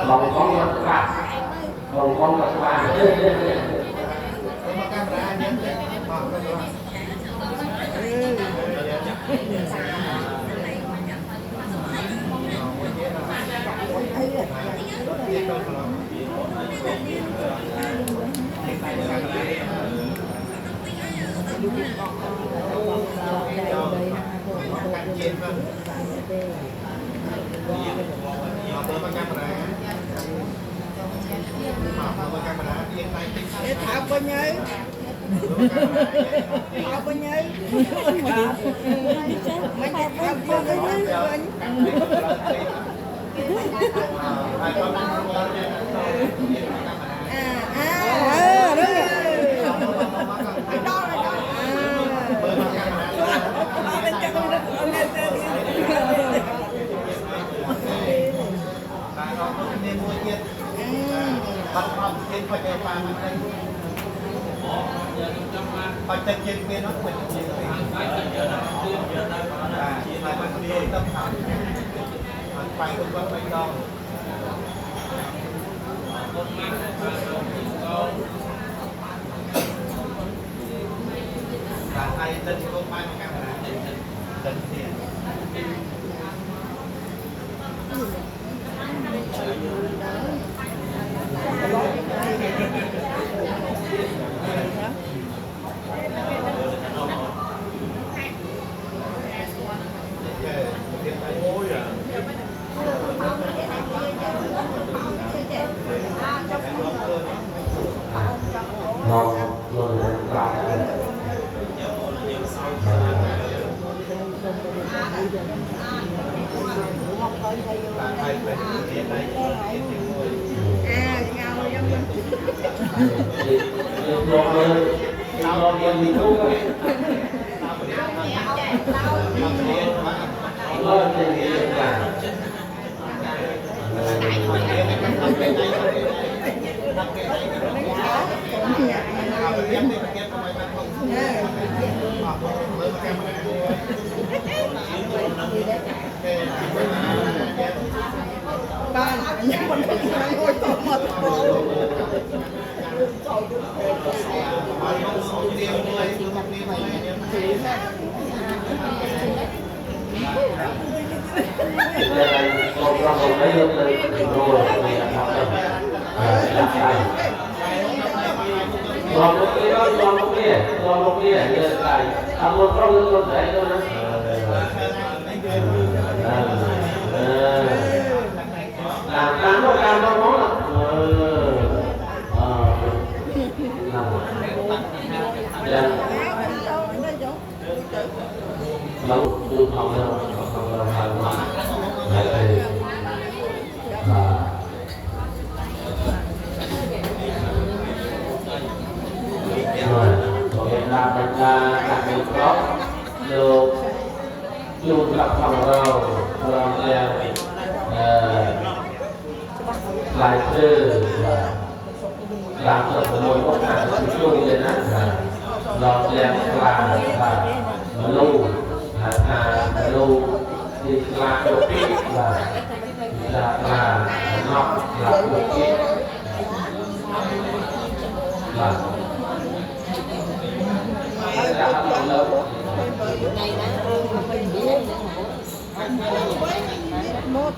lòng con mặt cả lòng con mặt vàng thảo bao nhiêu thảo bao nhiêu mấy cái thảo bao nhiêu Hãy subscribe cho kênh Ghiền Mì Gõ để không bỏ lỡ ngon luôn lại Lòng một kia như là ăn một con con thể thôi đó. Làm nó món là lâu tôi không đâu mình đặt một góc được luôn gặp phòng rồi lại từ làm được một mối quan hệ chung lên á lọt đèn là lưu lưu thì là một cái là ngọc là một cái là một